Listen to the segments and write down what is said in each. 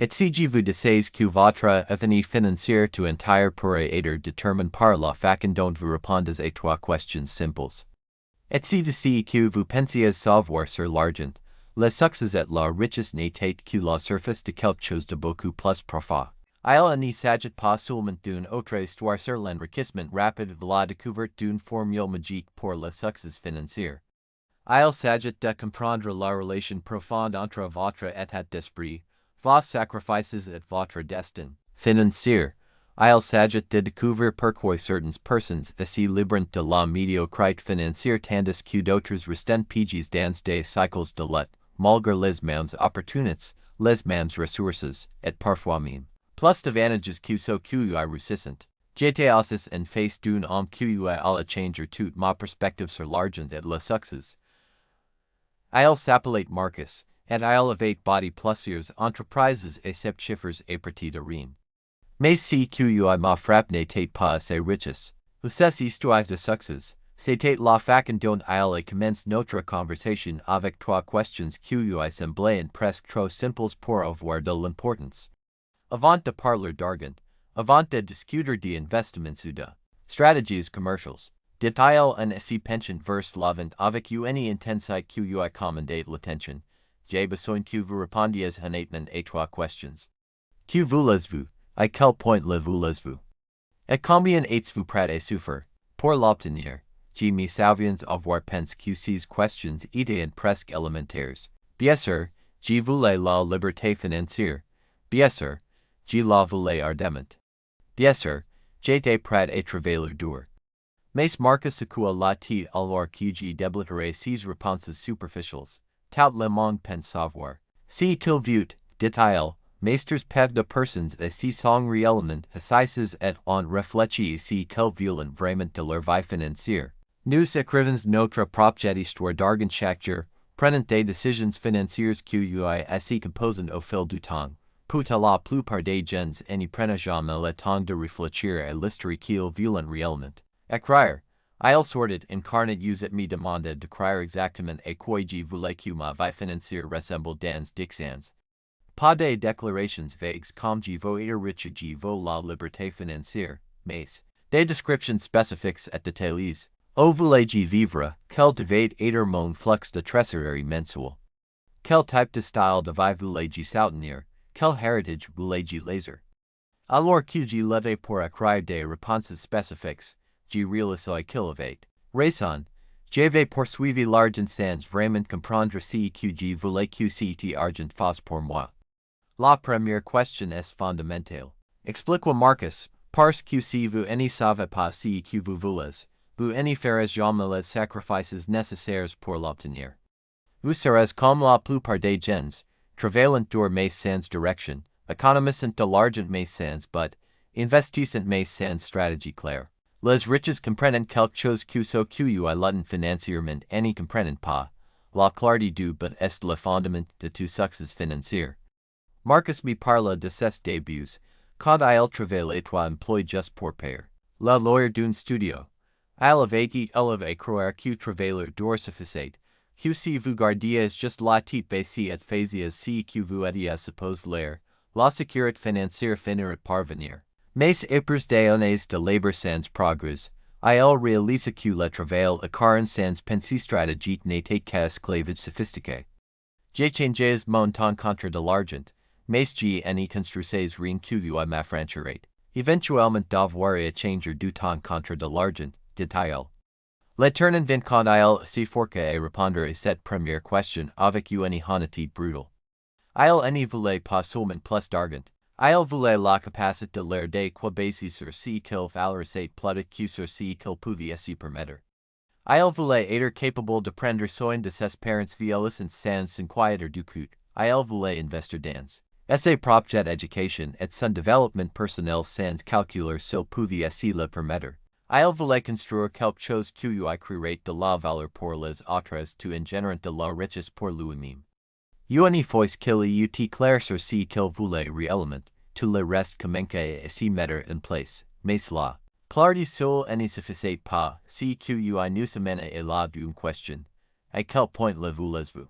Exigez-vous de ces que votre avenir financier tout entier pourrait être déterminé par la façon dont vous répondez à trois questions simples. Est-ce de que vous pensiez savoir sur l'argent, le succès et la richesse n'était que la surface de quelque chose de beaucoup plus profond? Il ne s'agit pas seulement d'une autre histoire sur l'enrichissement rapide de la découverte d'une formule magique pour le succès financier. Il s'agit de comprendre la relation profonde entre votre état d'esprit, vos sacrifices et votre destin financier. Il s'agit de découvrir pourquoi certaines personnes se livrent de la médiocrité financière tandis que d'autres restent piégées dans des cycles de lutte, malgré les mêmes opportunités, les mêmes ressources, et parfois même plus d'avantages que ceux qui réussissent. J'étais aussi en face d'un homme qui allait changer toute ma perspective sur l'argent et le succès. Il s'appelait Marcus, et il avait bâti plusieurs entreprises et sept chiffres à partir de rien. Mais ce qui m'a frappé n'était pas assez richesse. Ces histoires de succès, c'était la façon dont il commence notre conversation avec trois questions qui semblaient presque trop simples pour avoir de l'importance. Avant de parler d'argent, avant de discuter d'investiments ou de stratégies commerciales, dit-il en se penchant vers l'avant avec une intensité qui commandait l'attention. J'ai besoin que vous répondiez honnêtement à trois questions. Que voulez-vous? À quel point le voulez-vous? Et combien êtes-vous prêt à souffrir pour l'obtenir? Je me souviens avoir pensé que ces questions étaient presque élémentaires. Bien sûr, je voulais la liberté financière. Bien sûr, je la voulais ardemment. Bien sûr, j'étais prêt à travailler dur. Mais Marcus secoua la tête alors que je déblatérais ces réponses superficielles. Tout le monde pense savoir. Si qu'il veut, dit-il, meisters peuvent de personnes et si sont réellement assises et ont réfléchi si qu'ils veulent vraiment de leur vie financière. Nous écrivons notre propre histoire d'argent chaque jour, prenant des décisions financières qui se composent au fil du temps. Pour la plupart des gens n'y prennent jamais le temps de réfléchir à l'histoire qu'ils veulent réellement. Écrire. Il sortait incarnate et me demandait d'écrire exactement à quoi je voulais que ma vie financière ressemble dans 10 ans. Pas de déclarations vagues comme je veux être riche je veux la liberté financière, mais des descriptions spécifiques et détaillées. Où voulais-je vivre? Quel devait être mon flux de trésorerie mensuel? Quel type de style de vie voulais-je soutenir? Quel héritage voulais-je laisser? Alors que je l'avais pour écrire des réponses spécifiques, je réalisais qu'il avait raison. J'avais poursuivi l'argent sans vraiment comprendre ce que je voulais que cet argent fasse pour moi. La première question est fondamentale. Explique-moi Marcus, parce que si vous ne savez pas ce que vous voulez, vous ne ferez jamais les sacrifices nécessaires pour l'obtenir. Vous serez comme la plupart des gens, travaillant dur mais sans direction, économisant de l'argent mais sans but, investissant mais sans stratégie claire. Les riches comprennent quelque chose que ceux qui l'ont financièrement n'y comprennent pas. La clarté du but est le fondement de tout succès financier. Marcus me parla de ses débuts, quand il travaillait employé juste pour payer la lawyer d'un studio. Il avait été élevé à croire que travailler dur suffisait, que si vous gardiez juste la tête baissée et faisiez ce que vous étiez supposé l'air, la sécurité financière finirait par venir. Mais après des années de labeur sans progrès, il réalisa que le travail acharné sans pensée stratégique n'était qu'esclavage sophistiqué. J'ai changé mon temps contre de l'argent, mais je n'y construisais rien que m'affranchirait. Éventuellement d'avoir à changer du temps contre de l'argent, dit-il. Le tournant vint quand il s'efforça à répondre à cette première question avec une honnêteté brutale. Il n'y voulait pas seulement plus d'argent. Il voulait la capacité de l'air de quoi baser sur ce qu'il valorisait plus que sur ce qu'il pouvait se permettre. Il voulait être capable de prendre soin de ses parents vieillissants sans s'inquiéter du coût. Il voulait investir dans ses propres éducation et son développement personnel sans calculer s'il pouvait se le permettre. Il voulait construire quelque chose qui créerait de la valeur pour les autres tout en générant de la richesse pour lui-même. Une fois qu'il eut clair sur ce qu'il voulait réellement, tout le reste commençait à se mettre en place. Mais la clarté seule ne suffisait pas, ce qui nous amène à la deuxième question. À quel point le voulez-vous?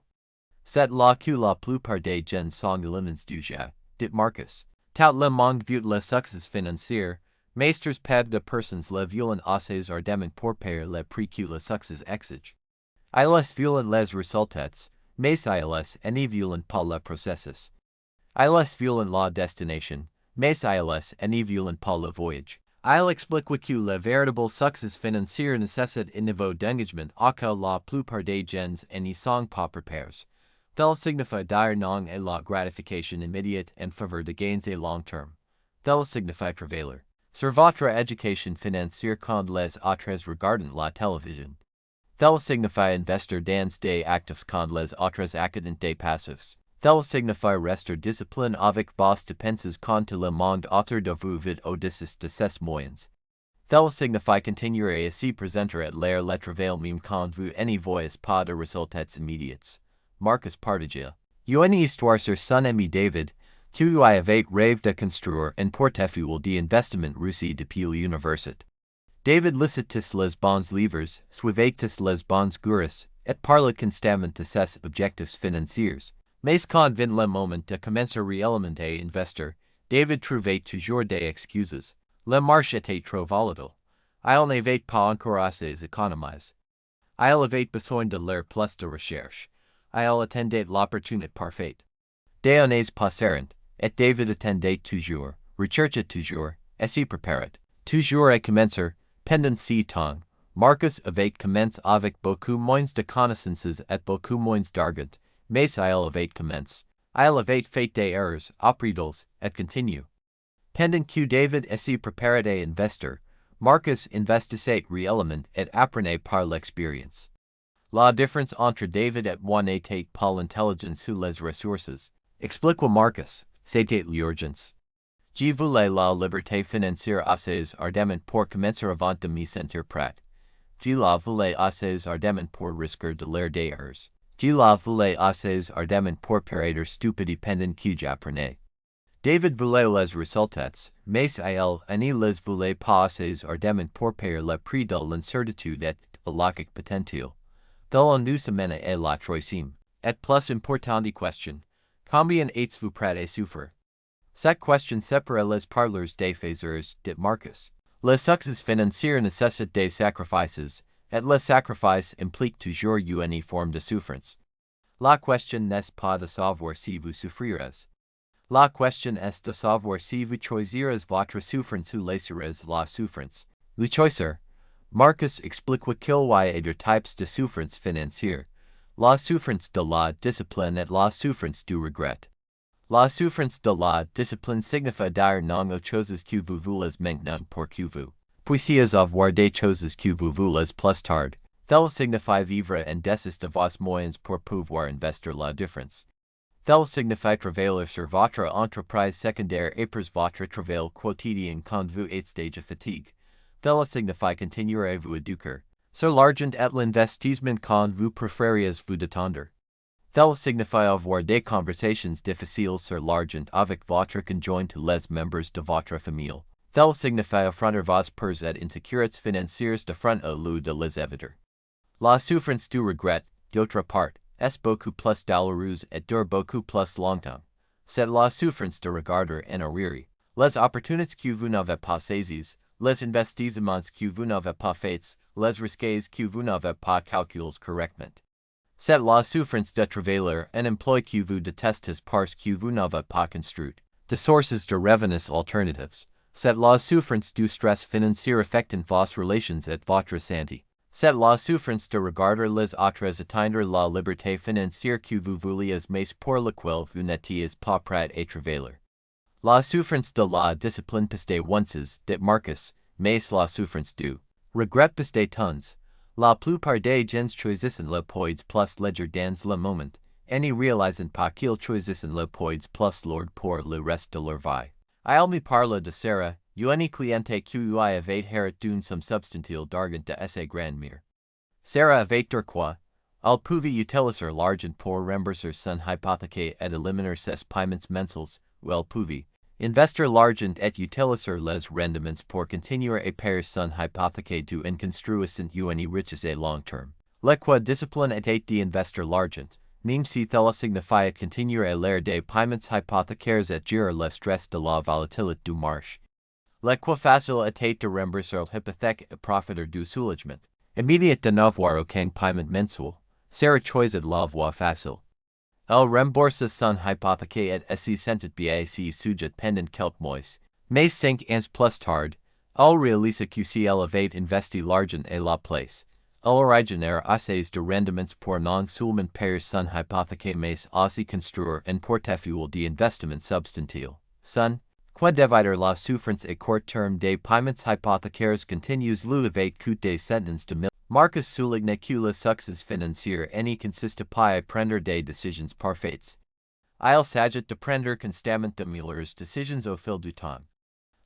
C'est là que la plupart des gens sont éliminés déjà. dit Marcus. Tout le monde veut le succès financier, meesters pas de personnes le violent assez ardemment pour payer le prix que le succès exige. Ils violent les résultats, mais ils ne violent pas le processus. Ils violent la destination, mais ils ne violent pas le voyage. Il explique que le véritable succès financier nécessite un niveau d'engagement auquel la plupart des gens n'y sont pas préparés. Tel signifie dire non à la gratification immédiate en faveur de gains à long terme. Tel signifie travailler sur votre éducation financière quand les autres regardent la télévision. Tel signifie investir dans des actifs quand les autres accident des passifs. Tel signifie rester discipline avec vos dépenses quand le monde autour de vous vide au-dessus de ses moyens. Tel signifie continuer à se présenter à l'air le travail même quand vous ne voyez pas de résultats immédiats. Marcus partageait. Une histoire sur son ami David, qui avait rêvé de construire un portefeuille d'investissement réussi depuis l'université. David lisait les bons livres, suivait les bons cours, et parlait constamment de ses objectifs financiers. Mais quand vint le moment de commencer réellement à investir, David trouvait toujours des excuses. Le marché était trop volatile. Il n'avait pas encore assez économisé. Il avait besoin de l'air plus de recherche. Il attendait l'opportunité parfaite. Des années passèrent, et David attendait toujours, recherchait toujours, et se préparait. Toujours à commencer, pendant ce temps, Marcus avait commencé avec beaucoup moins de connaissances et beaucoup moins d'argent, mais il avait commencé. Il avait fait des erreurs, appris et continue. Pendant que David se préparait à investir, Marcus investissait réellement et apprenait par l'expérience. La différence entre David et moi n'était pas l'intelligence ou les ressources, explique Marcus, c'était l'urgence. Je voulais la liberté financière assez ardemment pour commencer avant de me sentir prêt. Je la voulais assez ardemment pour risquer de l'air des erreurs. Je la voulais assez ardemment pour paraître stupide pendant que j'apprenais. David voulait les résultats, mais il ne les voulait pas assez ardemment pour payer le prix de l'incertitude et de l'autre potentiel. Dans nous semaine est la troisième, et plus importante question, combien êtes-vous prêt à souffrir? Cette question sépare les parleurs des faiseurs, dit Marcus. Le succès financier nécessite des sacrifices, et les sacrifices impliquent toujours une forme de souffrance. La question n'est pas de savoir si vous souffrirez. La question est de savoir si vous choisirez votre souffrance ou laisserez la souffrance. Le choisir. Marcus explique qu'il y a deux types de souffrance financière, la souffrance de la discipline et la souffrance du regret. La souffrance de la discipline signifie dire non aux choses que vous voulez maintenant pour que vous puissiez avoir des choses que vous voulez plus tard. Tel signifie vivre en dessus de vos moyens pour pouvoir investir la différence. Tel signifie travailler sur votre entreprise secondaire après votre travail quotidien quand vous êtes de fatigue. Tel signifie continuer à vous éduquer sur l'argent et l'investissement quand vous préfériez vous détendre. Tel signifie avoir des conversations difficiles sur l'argent avec votre conjoint ou les membres de votre famille. Tel signifie affronter vos peurs et insécurités financières de front au lieu de les éviter. La souffrance du regret, d'autre part, est beaucoup plus douloureuse et dure beaucoup plus longtemps. C'est la souffrance de regarder en arrière les opportunités que vous n'avez pas saisies, les investissements que vous n'avez pas faits, les risques que vous n'avez pas calculés correctement. C'est la souffrance de travailler un emploi que vous détestez parce que vous n'avez pas construit de sources de revenus alternatives. C'est la souffrance du stress financier affectant vos relations et votre santé. C'est la souffrance de regarder les autres atteindre la liberté financière que vous vouliez mais pour laquelle vous n'étiez pas prêt à travailler. La souffrance de la discipline peste once, dit Marcus, mais la souffrance du regret peste tons. La plupart des gens choisissent le poids plus ledger dans le moment, et ne réalisent pas qu'ils choisissent le poids plus lourd pour le reste de leur vie. Il me parle de Sarah, une cliente qui avait hérité some substantiel d'argent de sa grand-mère. Sarah avait quoi? Elle pouvait utiliser l'argent pour rembourser son hypothèque et éliminer ses paiements mensuels, ou elle pouvait investir l'argent et utiliser les rendements pour continuer à payer son hypothèque d'une construction une richesse à long terme. La discipline était d'investir l'argent, même si cela signifie continuer à l'air des paiements hypothécaires et gérer le stress de la volatilité du marché. Le quoi facile était de rembourser l'hypothèque et profiter du soulagement immédiat de n'avoir aucun paiement mensuel. Sarah choisit la voie facile. Elle rembourse son hypothèque et se sentit bien si sujet pendant quelques mois. Mais 5 ans plus tard, elle réalise que si elle avait investi l'argent à la place, elle aurait généré assez de rendements pour non seulement payer son hypothèque mais aussi construire un portefeuille d'investissement substantiel. Son, quoi divider la souffrance à court terme des paiements hypothécaires continues lui avec coût des centaines de milliers. Marcus souligne que le succès financier n'y consiste pas à prendre des décisions parfaites. Il s'agit de prendre constamment de meilleures décisions au fil du temps.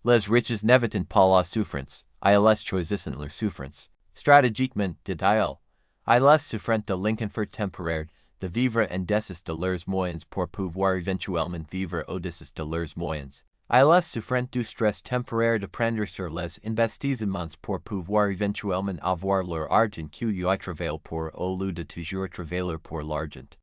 Les riches n'évitent pas la souffrance, ils choisissent leur souffrance. Stratégiquement, dit-il, ils souffrent de l'inconfort temporaire de vivre en dessous de leurs moyens pour pouvoir éventuellement vivre au-dessus de leurs moyens. Ils souffrent du stress temporaire de prendre sur les investissements pour pouvoir éventuellement avoir leur argent qu'ils travaillent pour au lieu de toujours travailler pour l'argent.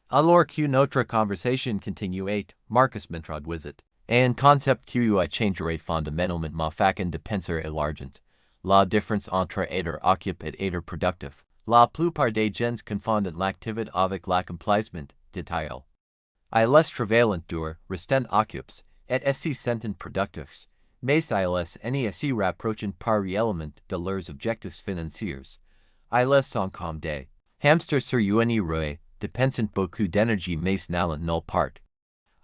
Alors que notre conversation continue, Marcus m'introduisit un concept qui changerait fondamentalement ma façon de penser à l'argent. La différence entre être occupé et être productif. La plupart des gens confondent l'activité avec l'accomplissement, dit-il. Ils travaillent dur, restent occupés, et se sentent productifs, mais ils n'y se rapprochent pas réellement de leurs objectifs financiers. Ils sont comme des hamsters sur une roue, dépensant beaucoup d'énergie mais n'allant nulle part.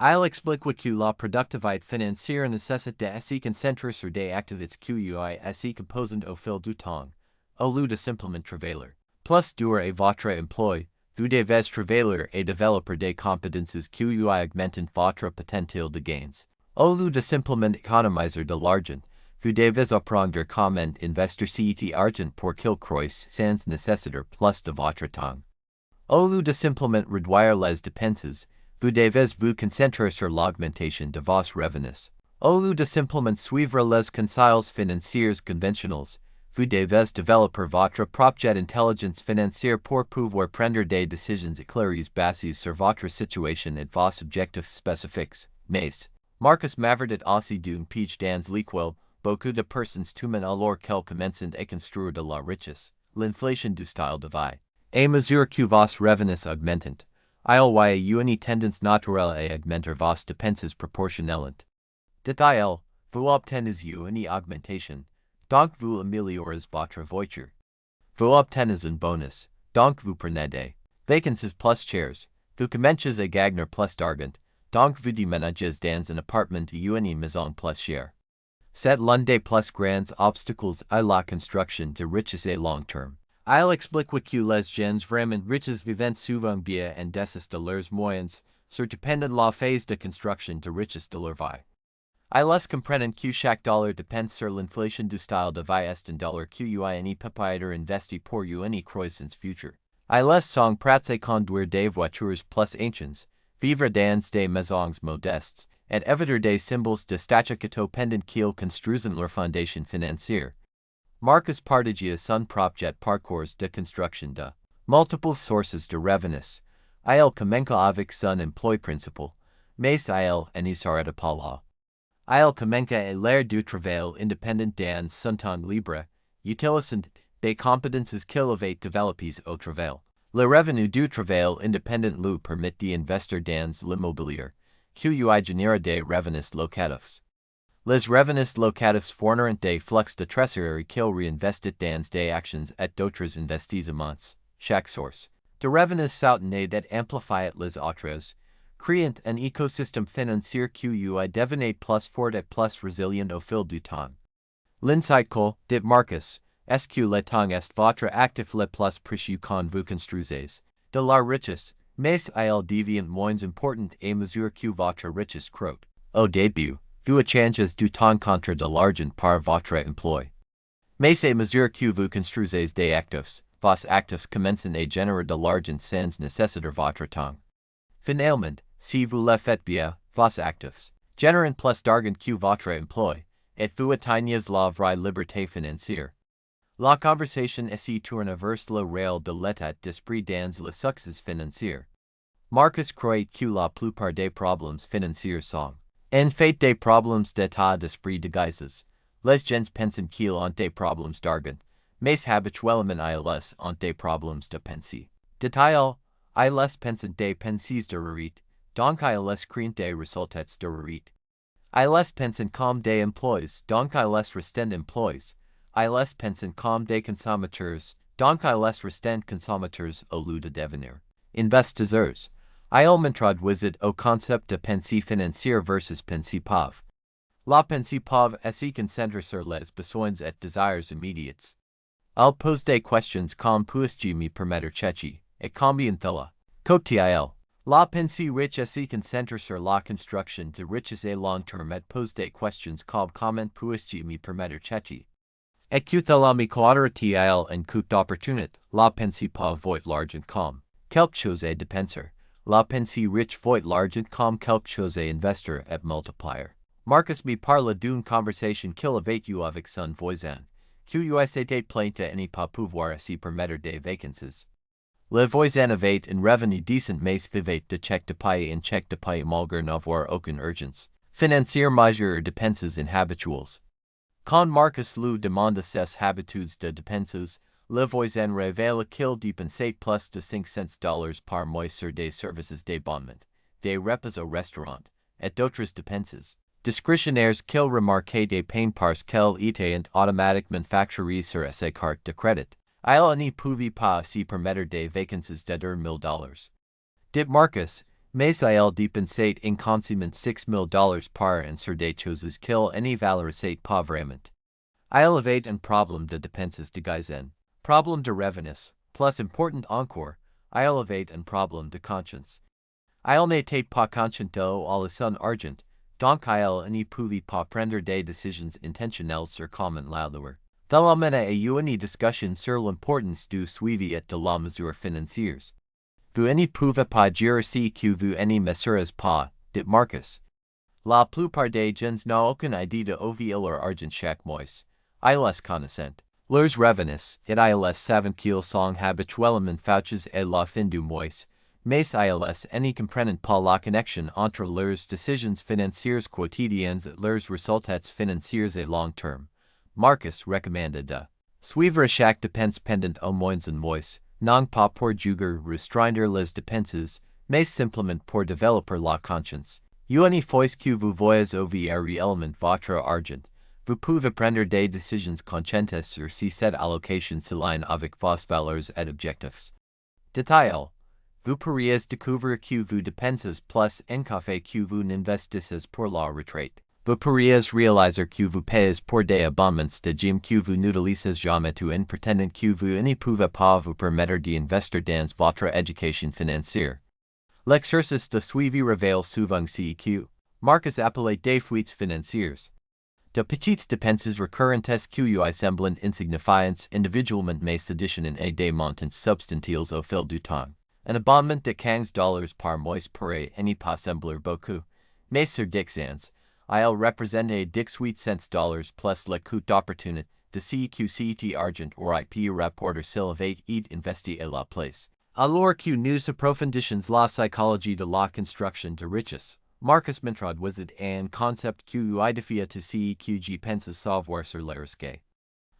Il explique que la productivité financière nécessite de se concentrer sur des activités qui se composent au fil du temps, au lieu de simplement travailler. Plus dur est votre emploi, vous devez travailler et développer des compétences qui augmentent votre potentiel de gains. Au lieu de simplement économiser de l'argent, vous devez apprendre comment investir cet argent pour qu'il croisse sans nécessiter plus de votre temps. Au lieu de simplement réduire les dépenses, vous devez vous concentrer sur l'augmentation de vos revenus. Au lieu de simplement suivre les conseils financiers conventionnels, vous devez développer votre propre intelligence financière pour pouvoir prendre des décisions éclairées basées sur votre situation et vos objectifs spécifiques. Mais, Marcus m'avertit aussi d'une pièce dans l'équilibre, beaucoup de personnes tument alors qu'elles commencent à construire de la richesse, l'inflation du style de vie. À mesure que vos revenus augmentent, il y a une tendance naturelle à augmenter vos dépenses proportionnellement. Dit-il, vous obtenez une augmentation, donc vous améliorez votre voiture. Vous obtenez un bonus, donc vous prenez des vacances plus chères. Vous commencez à gagner plus d'argent, donc vous déménagez dans un appartement ou une maison plus chère. C'est l'un des plus grands obstacles à la construction de richesse à long terme. Il explique que les gens vraiment riches vivent souvent bien en dessous de leurs moyens, sur dépendant la phase de construction de richesse de leur vie. Ils comprennent que chaque dollar dépend sur l'inflation du style de vie est un dollar qui peut être investi pour une croissance future. Ils sont prêts à conduire des voitures plus anciennes, vivre dans des maisons modestes, et éviter des symboles de statucato pendant qu'ils construisent leur fondation financière. Marcus partage son propre parcours de construction de multiples sources de revenus. Il commence avec son emploi principal, mais il n'y s'arrête pas là. Il commence à l'air du travail indépendant dans son temps libre, utilisant des compétences qu'il avait développées au travail. Le revenu du travail indépendant lui permet d'investir dans l'immobilier, qui génère des revenus locatifs. Les revenus locatifs fourniront des flux de trésorerie qu'il réinvestit dans des actions et d'autres investissements. Chaque source de revenus soutenait et amplifiait les autres, créant un écosystème financier qui devenait plus fort et plus résilient au fil du temps. L'insight que, dit Marcus, est que le temps est votre actif le plus précieux quand vous construisez de la richesse, mais il devient moins important à mesure que votre richesse croît. Au début, vous échangez du temps contre de l'argent par votre emploi. Mais à mesure que vous construisez des actifs, vos actifs commencent à générer de l'argent sans nécessiter votre temps. Finalement, si vous le faites bien, vos actifs génèrent plus d'argent que votre emploi, et vous atteignez la vraie liberté financière. La conversation se tourne vers le réel de l'état d'esprit dans le succès financier. Marcus croit que la plupart des problèmes financiers sont, en fait des problèmes d'état d'esprit déguises. Les gens pensent qu'ils ont des problèmes d'argent, mais habituellement ils ont des problèmes de pensée. Détail, ils pensent des pensées de réussite, donc ils craignent des résultats de réussite. Ils pensent comme des employés, donc ils restent employés. Ils pensent comme des consommateurs, donc ils restent consommateurs au lieu de devenir investisseurs. Ils m'introduisent au concept de pensée financière versus pensée pauvre. La pensée pauvre se concentre sur les besoins et désirs immédiats. Elle pose des questions comme puis-je me permettre ceci, et combien cela coûte-t-il? La pensée riche se concentre sur la construction de richesse à long terme et pose des questions comme comment puis-je me permettre ceci. Et que cela me coûtera-t-il en coût d'opportunité? La pensée pauvre voit l'argent comme quelque chose à dépenser. La pensée riche voit l'argent comme quelque chose à investir et multiplier. Marcus me parle d'une conversation qu'il avait eue avec son voisin, qui était plainte à ne pas pouvoir se permettre des vacances. Le voisin avait un revenu décent mais vivait de chèque de paye en chèque de paye malgré n'avoir aucune urgence financière majeure dépenses inhabituelles. Quand Marcus lui demanda ses habitudes de dépenses, le voisin révéla qu'il dépensait plus de $500 par mois sur des services d'abonnement, des repas au restaurant, et d'autres dépenses discrétionnaires qu'il remarquait des peines parce qu'elles étaient automatiquement facturées sur ses cartes de crédit. Il ne pouvait pas se permettre des vacances de $1,000. Dit Marcus, mais il dépensait inconsciemment $6,000 par an sur des choses qu'il ne valorisait pas vraiment. Il avait un problème de dépenses déguisées, problème de revenus, plus important encore, il avait un problème de conscience. Il n'était pas conscient de son argent, donc il ne pouvait pas prendre des décisions intentionnelles sur comment l'allouer. Il mena a une discussion sur l'importance du suivi et de la mesure financière. Vous ne pouvez pas gérer ce que vous ne mesurez pas, dit Marcus. La plupart des gens n'ont aucune idée de où vient leur argent chaque mois. Ils connaissent leurs revenus, et ils savent qu'ils sont habituellement fauchés à la fin du mois, mais ils ne comprennent pas la connexion entre leurs décisions financières quotidiennes et leurs résultats financiers à long terme. Marcus recommanda de suivre chaque dépense pendant au moins un mois, non pas pour juger restreindre les dépenses, mais simplement pour développer la conscience. Une fois que vous voyez où vient réellement votre argent, vous pouvez prendre des décisions conscientes sur si cette allocation s'aligne avec vos valeurs et objectifs. Détail. Vous pourriez découvrir que vous dépensez plus en café que vous n'investissez pour la retraite. Vous pourriez réaliser que vous payez pour des abonnements de gym que vous n'utilisez jamais tout en prétendant que vous ne pouvez pas vous permettre d'investir dans votre éducation financière. L'exercice de suivi révèle souvent ce que Marcus appelait des fuites financières. De petites dépenses recurrentes qui semblent insignifiantes individuellement mais s'additionnent à des montants substantiels au fil du temps. Un abonnement de $15 par mois pourrait ne pas sembler beaucoup, mais sur 10 ans, il représente $18 plus le coût d'opportunité de ce que cet argent aurait pu rapporter s'il avait été investi à la place. Alors que nous approfondissons la psychologie de la construction de richesse, Marcus m'introduisit un concept qui identifie tout ce que je pense savoir sur le risque.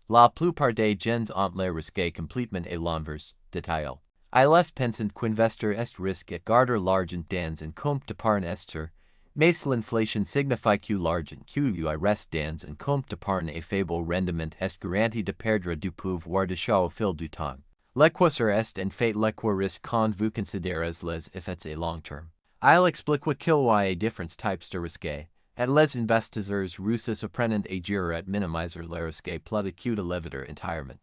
La plupart des gens ont le risque complètement à l'envers, dit-il. Ils pensent qu'investir est risque et garder l'argent dans un compte d'épargne est sûr, mais l'inflation signifie que l'argent qui reste dans un compte d'épargne à faible rendement est garanti de perdre du pouvoir d'achat au fil du temps. L'équation est en fait l'équation quand vous considérez les effets à long terme. Il explique qu'il y a différents types de risques, et les investisseurs russes apprennent à gérer et minimiser les risques plutôt que de l'éviter entièrement.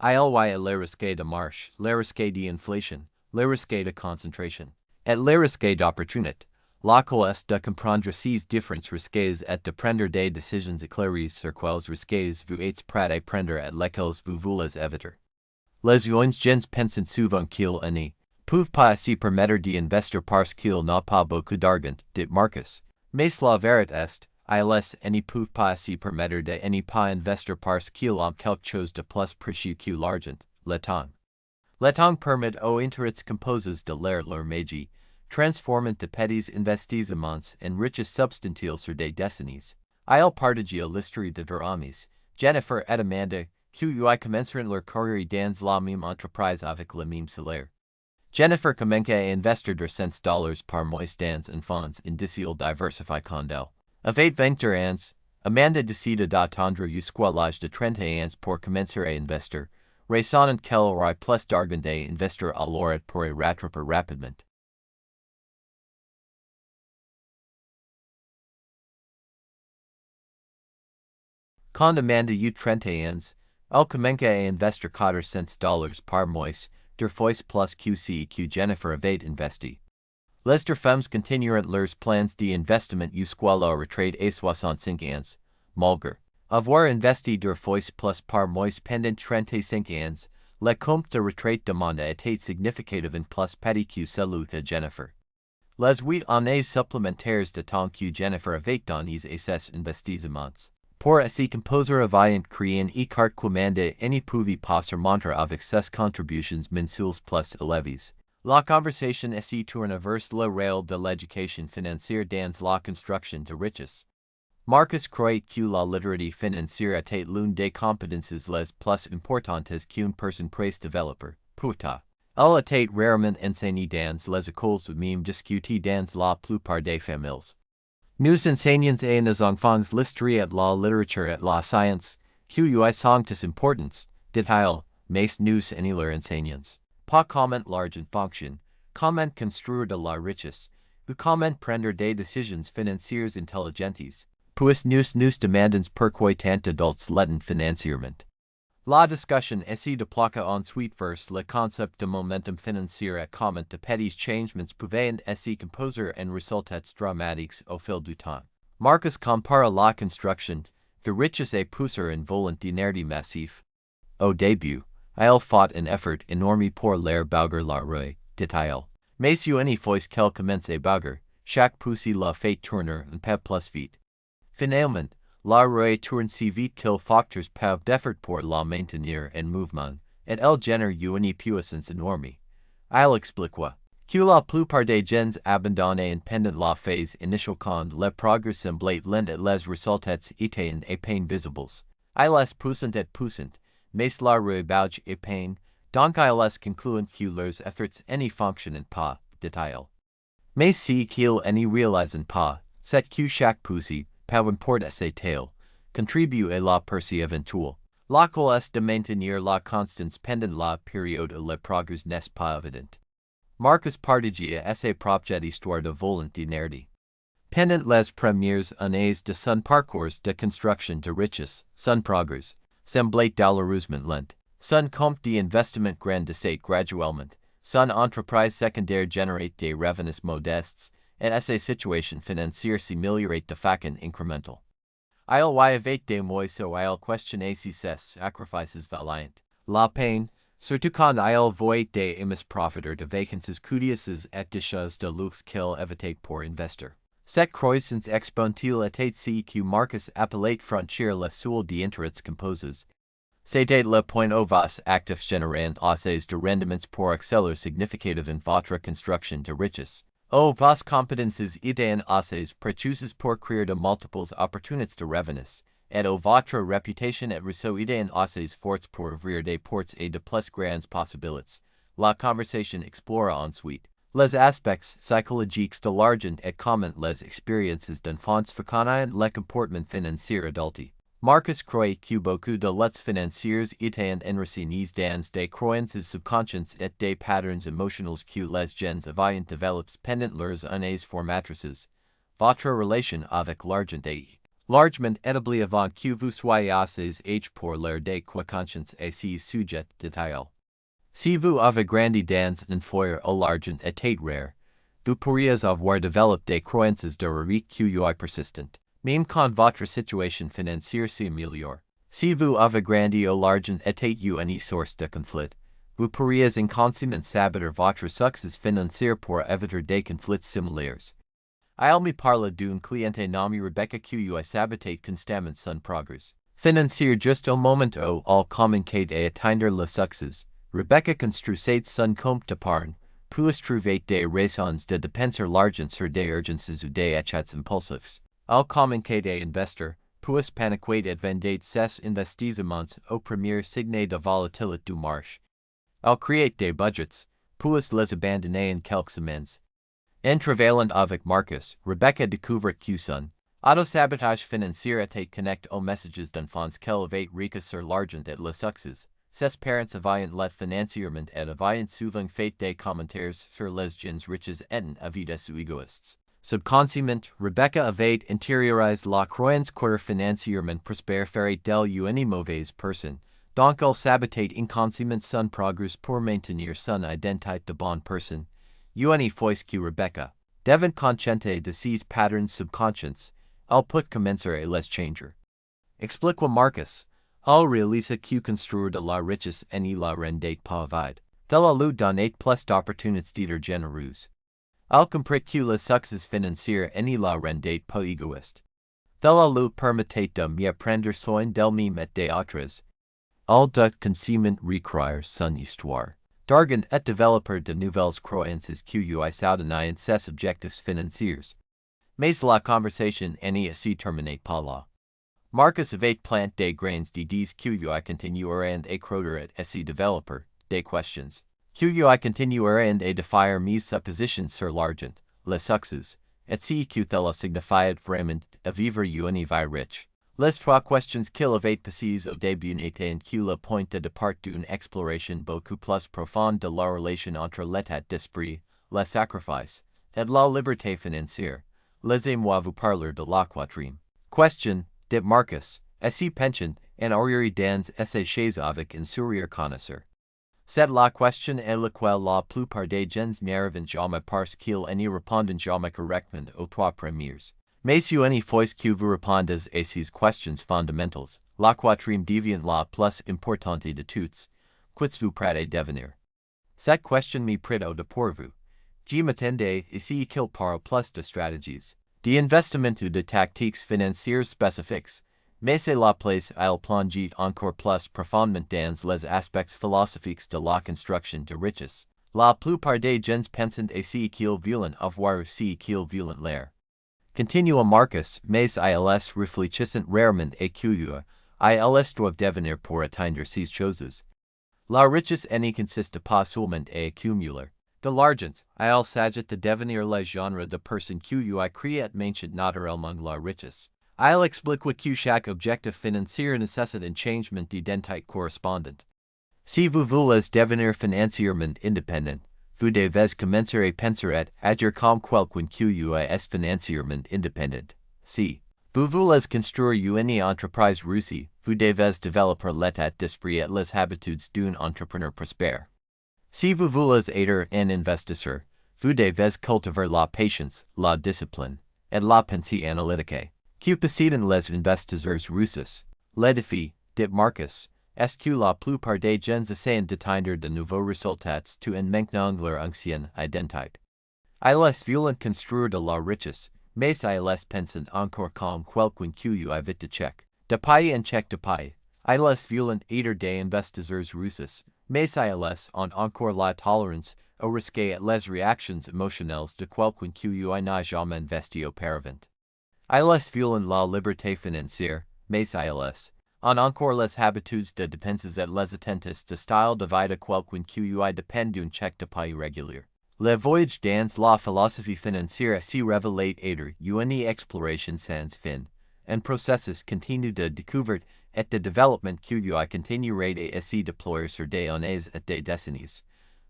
Il y a les risques de marché, les risques d'inflation, les risques de concentration, et les risques d'opportunité. La clé est de comprendre ces différents risques et de prendre des décisions éclairées sur quels risques vous êtes prêt à prendre et lesquels vous voulez éviter. Les gens pensent souvent qu'ils ne peuvent pas se permettre d'investir parce qu'ils n'ont pas beaucoup d'argent, dit Marcus. Mais la vérité est, ils ne peuvent pas se permettre de ne pas investir parce qu'ils ont quelque chose de plus précieux que l'argent, le temps. Le temps permet aux intérêts composés de l'air leur magie, transformant de petits investissements and riches substantiels sur des décennies. Il partageait l'histoire de leurs amis, Jennifer et Amanda, qui commenceront leur carrière dans la même entreprise avec le même salaire. Jennifer commence à investir $100 par mois dans un fonds indiciel diversifié condel. Avec 20 ans, Amanda décide d'attendre jusqu'à l'âge de 30 ans pour commencer à investir, raisonnant qu'elle aurait plus d'argent à investir alors et pourrait rattraper rapidement. Quand Amanda eut 30 ans, elle commence à investir $400 par mois, 2 fois plus que Jennifer avait investi. Les deux femmes continueront leurs plans d'investissement jusqu'à la retraite à 65 ans, malgré avoir investi 2 fois plus par mois pendant 35 ans. Le compte de retraite d'Amanda était significativement plus petit que celui de Jennifer. Les 8 années supplémentaires de temps que Jennifer avait données à ses investissements pour ainsi composer avant créer un écart qu'Amanda ne pouvait pas surmonter avec ses contributions mensuelles plus élevées. La conversation s'est tournée vers le rôle de l'éducation financière dans la construction de richesse. Marcus croyait que la liberté financière était l'une des compétences les plus importantes qu'une personne puisse développer. Pourtant, elle était rarement enseignée dans les écoles ou même discutée dans la plupart des familles. Nous enseignons à nos enfants l'histoire et la littérature et la science, qui sont des importantes, dit-il, mais nous ne leur enseignons pas comment l'argent fonctionne, comment construire de la richesse, ou comment prendre des décisions financières intelligentes. Puis nous demandons pourquoi tant d'adultes l'êtent financièrement. La discussion essaie de plaquer ensuite vers le concept de momentum financier et comment de petits changements pouvaient ainsi composer un résultat dramatique au fil du temps. Marcus compare la construction de richesse et pousser un volant d'inertie massif. Au début, il fait un effort énorme pour leur bauger la roue, dit-il. Mais une fois qu'elle commence à bauger, chaque poussée la fait tourner un peu plus vite. Finalement, la roue tourne si vite qu'il facteurs peuvent d'effort pour la maintenir en mouvement, et elle génère une puissance énorme. Il expliqua que la plupart des gens abandonnent pendant la phase initiale quand le progrès semblait lent et les résultats étaient à peine visibles. Il est poussant, mais la roue bouge à peine, donc il est concluant que leurs efforts ne fonctionnent pas, dit-il. Mais si qu'ils ne réalisent pas, c'est que chaque poussée, peu importe sa taille, contribue à la percée éventuelle. La clé est de maintenir la constance pendant la période où le progrès n'est pas évident. Marcus partageait ses propres histoires de volant d'inertie. Pendant les premières années de son parcours de construction de richesse, son progrès semblait douloureusement lent. Son compte d'investissement grandissait graduellement, son entreprise secondaire générait des revenus modestes, et sa situation financière s'améliorait de façon incrémentale. Il y avait des mois où il questionnait si ses sacrifices valaient la peine, surtout quand il voyait des amis profiter de vacances coûteuses et de choses de luxe qu'il évitait pour investir. Cette croissance exponentielle était ce que Marcus appelait franchir le seuil d'intérêts composés. C'était le point où vos actifs générant assez de rendements pour accélérer significativement votre construction de richesse. Vos compétences étant assez précieuses pour créer de multiples opportunités de revenus, et votre réputation et réseau étant assez fortes pour ouvrir des portes et de plus grandes possibilités. La conversation explora ensuite les aspects psychologiques de l'argent et comment les expériences d'enfance fecondent le comportement financier adulte. Marcus croyait que beaucoup de lettres financières étaient enracinées dans des croyances subconscientes et des patterns émotionnels que les gens avaient développés pendant leurs années formatrices. Votre relation avec l'argent est largement établie avant que vous soyez assez âgé pour l'air des conscience à ce sujet, dit-il. Si vous avez grandi dans un foyer où l'argent était rare, vous pourriez avoir développé des croyances de risque qui persistantes. Même quand votre situation financière s'améliore. Si vous avez grandi où l'argent était une source de conflit, vous pourriez inconsciemment saboter votre succès financier pour éviter des conflits similaires. Il me parle d'une cliente nommée Rebecca qui a saboté constamment son progrès financier juste au moment où elle commençait à atteindre le succès. Rebecca construisait son compte d'épargne, puis trouver des raisons de dépenser l'argent sur des urgences ou des achats impulsifs. Al communiquer des investisseurs, puis paniquer et vendre ses investissements au premier signe de volatilité du marché. Al créer des budgets, puis les abandonner en quelques semaines. En travaillant avec Marcus, Rebecca découvre que son auto-sabotage financier était connecté aux messages d'enfance qu'elle avait reçus sur l'argent et le succès. Ses parents avaient let financièrement et avaient souvent fait des commentaires sur les gens riches étant avides ou égoïstes. Subconsciemment, Rebecca avait intériorisé la croyance qu'être financièrement prospère ferait d'elle une mauvaise personne, donc elle sabotait inconsciemment son progrès pour maintenir son identité de bonne personne. Une fois que Rebecca devint consciente de ces patterns subconscients, elle peut commencer à les changer. Explique Marcus. Elle réalise que construire de la richesse en la rendait pas vide. Elle lui donne plus d'opportunités d'être généreuse. Elle comprit que le succès financier en la rendait pas égoïste. Elle lui permettait de mieux prendre soin d'elle-même et des autres. Elle doit consciemment recrire son histoire. D'argent et développer de nouvelles croyances qui soutenant ses objectifs financiers. Mais la conversation n'est ainsi terminée pas là. Marcus avait planté des grains d'idées qui continueront à croître et se développer, des questions qui continueront à défier mes suppositions sur l'argent, le succès, et ce que cela signifiait vraiment à vivre une vie riche. Les trois questions qu'il avait posées au début n'étaient que le point de départ d'une exploration beaucoup plus profonde de la relation entre l'état d'esprit, le sacrifice, et la liberté financière. Laissez-moi vous parler de la quatrième question, dit Marcus, ainsi penchant en arrière dans ses chaises avec un sourire connaisseur. C'est la question à laquelle la plupart des gens n'arrivent jamais parce qu'ils n'y répondent jamais correctement aux trois premières. Mais une fois que vous répondez à ces questions fondamentales, la quatrième devient la plus importante de toutes. Qu'êtes-vous prêt à devenir? Cette question me prête de pour vous. Je m'attendais ici qu'il parle plus de stratégies, d'investissement ou de tactiques financières spécifiques, mais c'est la place à il plonger encore plus profondément dans les aspects philosophiques de la construction de richesse. La plupart des gens pensent à ce qu'ils veulent avoir ce qu'ils veulent l'air. Continua Marcus, mais ils réfléchissent rarement à qu'ils doivent devenir pour atteindre ces choses. La richesse n'y consiste pas seulement à accumuler de l'argent, il s'agit de devenir le genre de personne qui crée mention naturellement la richesse. Il explique que chaque objectif financier nécessite un changement d'identité correspondant. Si vous voulez devenir financièrement indépendant, vous devez commencer à penser à agir comme quelqu'un qui est financièrement indépendant. Si vous voulez construire une entreprise réussie, vous devez développer l'état d'esprit et les habitudes d'un entrepreneur prospère. Si vous voulez être un investisseur, vous devez cultiver la patience, la discipline, et la pensée analytique. Que possédent les investisseurs russes? Le défi, dit Marcus, est que la plupart des gens essaient d'atteindre de nouveaux résultats tout en maintenant leur ancienne identité. Ils veulent construire de la richesse, mais ils pensent encore comme quelqu'un qui a vite de chèque. De paye en chèque de paye. Ils veulent être des investisseurs russes, mais ils ont encore la tolérance au risque et les réactions émotionnelles de quelqu'un qui n'a jamais investi auparavant. Ils veulent la liberté financière, mais ils ont encore les habitudes de dépenses et les attentes de style de vie de quelqu'un qui dépend d'un chèque de paye régulier. Le voyage dans la philosophie financière s'y révèle être une exploration sans fin, un processus continu de découverte et de développement qui continuera à se déployer sur des années et des décennies.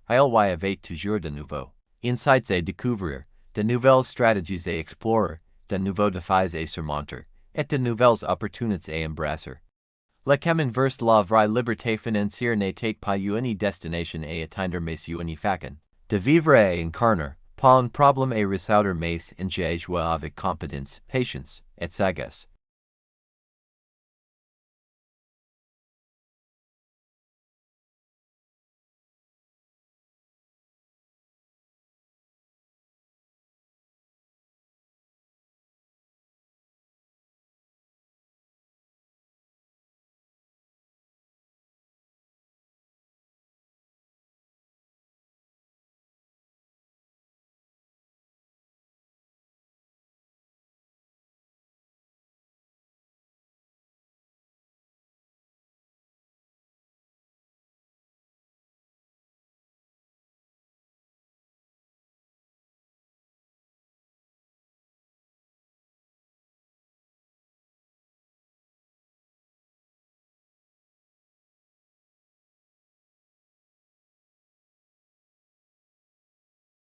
Il y avait toujours de nouveaux insights à découvrir, de nouvelles stratégies à explorer, de nouveaux défis à surmonter, et de nouvelles opportunités à embrasser. Le chemin vers la vraie liberté financière n'était pas une destination à atteindre mais une façon de vivre à incarner, pas un problème à résoudre mais un jeu joué avec compétence, patience, et sagesse.